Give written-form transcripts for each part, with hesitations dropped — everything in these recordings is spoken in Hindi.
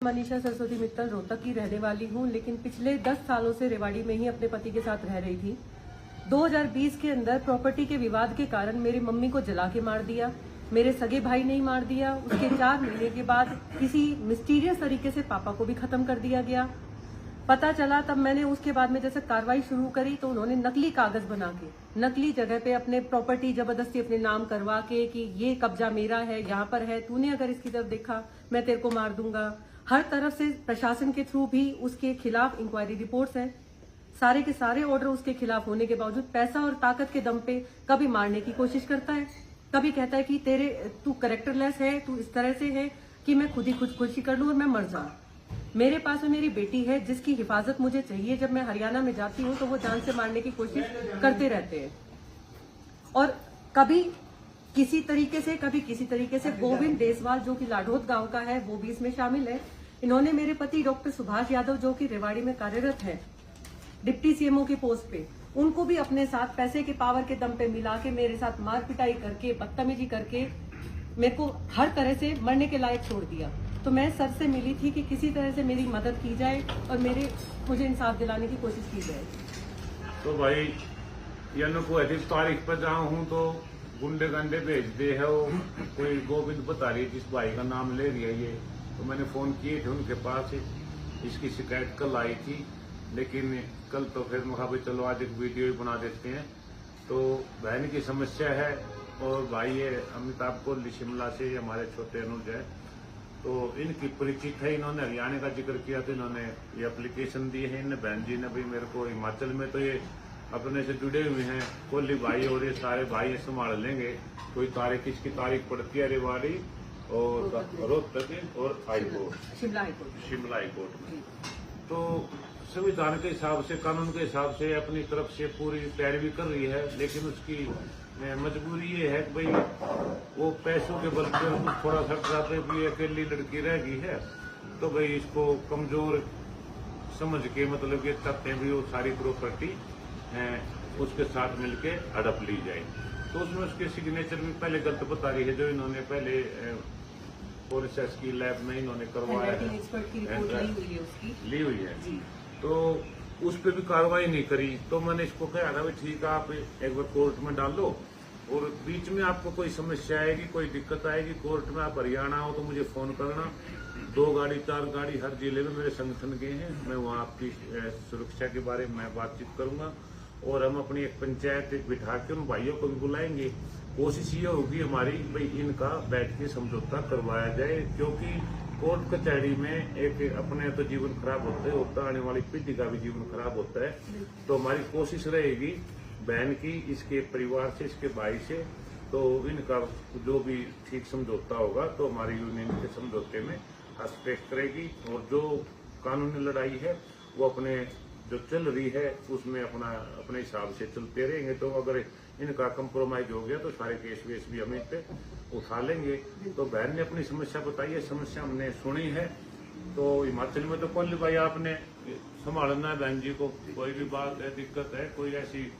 मनीषा सरस्वती मित्तल रोहतक की रहने वाली हूं, लेकिन पिछले 10 सालों से रेवाड़ी में ही अपने पति के साथ रह रही थी। 2020 के अंदर प्रॉपर्टी के विवाद के कारण मेरी मम्मी को जला के मार दिया, मेरे सगे भाई ने ही मार दिया। उसके 4 महीने के बाद किसी मिस्टीरियस तरीके से पापा को भी खत्म कर दिया गया। पता चला तब मैंने उसके बाद में जैसे कार्रवाई शुरू करी तो उन्होंने नकली कागज बना के नकली जगह पे अपने प्रॉपर्टी जबरदस्ती अपने नाम करवा के कि ये कब्जा मेरा है, यहाँ पर है, तूने अगर इसकी तरफ देखा मैं तेरे को मार दूंगा। हर तरफ से प्रशासन के थ्रू भी उसके खिलाफ इंक्वायरी रिपोर्ट्स है। सारे के सारे ऑर्डर उसके खिलाफ होने के बावजूद पैसा और ताकत के दम पे कभी मारने की कोशिश करता है, कभी कहता है कि तू कैरेक्टरलेस है, तू इस तरह से है कि मैं खुद ही खुदकुशी कर लूं और मैं मर जाऊं। मेरे पास में मेरी बेटी है जिसकी हिफाजत मुझे चाहिए। जब मैं हरियाणा में जाती हूँ तो वो जान से मारने की कोशिश करते रहते हैं और कभी किसी तरीके से कभी किसी तरीके से। गोविंद देसवाल जो कि लाडोद गांव का है वो भी इसमें शामिल है। इन्होंने मेरे पति डॉक्टर सुभाष यादव जो कि रेवाड़ी में कार्यरत है डिप्टी सीएमओ की पोस्ट पे, उनको भी अपने साथ पैसे के पावर के दम पे मिला के मेरे साथ मार पिटाई करके बदतमीजी करके मेरे को हर तरह से मरने के लायक छोड़ दिया। तो मैं सर से मिली थी कि किसी तरह से मेरी मदद की जाए और मुझे इंसाफ दिलाने की कोशिश की जाए। तो भाई यानी कोई अधिक तारीख पर जहाँ हूँ तो गुंडे गंडे भेज दे है। वो कोई गोविंद बता रही है जिस भाई का नाम ले रही है ये, तो मैंने फोन किए थे उनके पास। इसकी शिकायत कल आई थी, लेकिन कल तो फिर मैं भाई चलो आज एक वीडियो ही बना देते हैं। तो बहन की समस्या है और भाई ये अमिताभ कोहली शिमला से हमारे छोटे अनुज है, तो इनकी परिचित है। इन्होंने हरियाणा का जिक्र किया तो इन्होंने ये एप्लीकेशन दी है। इन बहन जी ने भाई मेरे को हिमाचल में तो ये अपने से जुड़े हुए हैं कोहली भाई और ये सारे भाई संभाल लेंगे। कोई तारीख इसकी तारीख पड़ती है रेवाड़ी और रोहतक और हाईकोर्ट शिमला हाईकोर्ट में। तो संविधान के हिसाब से कानून के हिसाब से अपनी तरफ से पूरी पैरवी कर रही है, लेकिन उसकी मजबूरी ये है कि भाई वो पैसों के बल पर थोड़ा सा डराते भी अकेली लड़की रह गई है, तो भाई इसको कमजोर समझ के मतलब ये चाहते हैं भी वो सारी प्रॉपर्टी उसके साथ मिलके हड़प ली जाए। तो उसमें उसके सिग्नेचर भी पहले गलत बता रही है, जो इन्होंने पहले फोरेंसिक की लैब में इन्होंने करवाया है, ली हुई है, तो उस पर भी कार्रवाई नहीं करी। तो मैंने इसको कहा था भाई ठीक है आप एक बार कोर्ट में डाल लो, और बीच में आपको कोई समस्या आएगी, कोई दिक्कत आएगी कोर्ट में, आप हरियाणा हो तो मुझे फोन करना। 2 गाड़ी 4 गाड़ी हर जिले में मेरे संगठन के हैं, मैं वहाँ आपकी सुरक्षा के बारे में बातचीत करूंगा और हम अपनी एक पंचायत बिठा के उन भाइयों को भी बुलाएंगे। कोशिश ये होगी हमारी भाई इनका बैठ के समझौता करवाया जाए, क्योंकि कोर्ट कचहरी में एक अपने तो जीवन खराब होता है, आने वाली पीढ़ी का भी जीवन खराब होता है। तो हमारी कोशिश रहेगी बहन की, इसके परिवार से, इसके भाई से, तो इनका जो भी ठीक समझौता होगा तो हमारी यूनियन के समझौते में हस्तक्षेप करेगी। और जो कानूनी लड़ाई है वो अपने जो चल रही है उसमें अपने हिसाब से चलते रहेंगे। तो अगर इनका कंप्रोमाइज हो गया तो सारे केस वेस भी हम इस पे उठा लेंगे। तो बहन ने अपनी समस्या बताई है, समस्या हमने सुनी है। तो हिमाचल में तो कोहली भाई आपने संभालना है बहन जी को, कोई भी बात है दिक्कत है, कोई ऐसी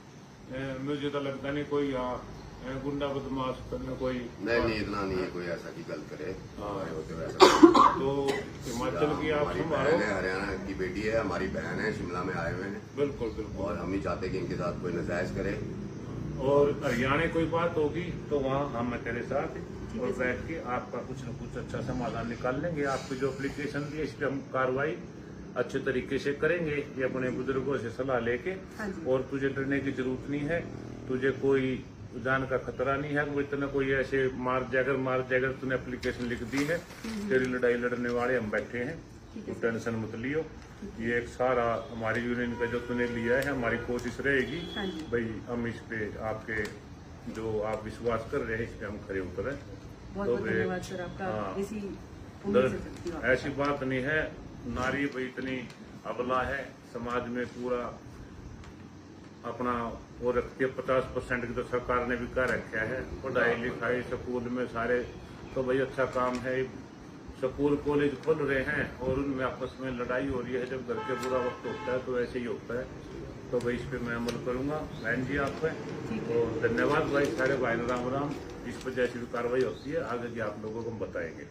मुझे तो लगता नहीं कोई गुंडा बदमाश करने कोई नहीं इतना नहीं है कोई ऐसा की गल करे। तो हिमाचल की आप संभालो। हरियाणा की बेटी है, हमारी बहन है, शिमला में आए हुए हैं। बिल्कुल बिल्कुल, और हम ही चाहते कि इनके साथ कोई नजायज करे। और हरियाणा कोई बात होगी तो वहाँ हम तेरे साथ और बैठ के आपका कुछ न कुछ अच्छा समाधान निकाल लेंगे। आपकी जो एप्लीकेशन दी है इस पर हम कार्रवाई अच्छे तरीके से करेंगे, ये अपने बुजुर्गों से सलाह लेके। और तुझे डरने की जरूरत नहीं है, तुझे कोई जान का खतरा नहीं है। इतना कोई ऐसे मार जाएगा तूने एप्लीकेशन लिख दी है, तेरी लड़ाई लड़ने वाले हम बैठे हैं, तू टेंशन मत लियो। ये एक सारा हमारी यूनियन का जो तूने लिया है, हमारी कोशिश रहेगी भाई हम इस पे आपके जो आप विश्वास कर रहे हैं इस पे हम खड़े उतरे। तो ऐसी बात नहीं है, नारी भाई इतनी अबला है, समाज में पूरा अपना वो रखती है। 50% की तो सरकार ने भी कर रखा है, पढ़ाई लिखाई स्कूल में सारे, तो भाई अच्छा काम है। स्कूल कॉलेज खुल रहे हैं और उनमें आपस में लड़ाई हो रही है। जब घर के बुरा वक्त होता है तो ऐसे ही होता है। तो भाई इस पे मैं अमल करूंगा बहन जी आप पे। तो धन्यवाद भाई, सारे भाई राम राम। इस पर जैसी भी कार्रवाई होती है आगे की आप लोगों को हम बताएंगे।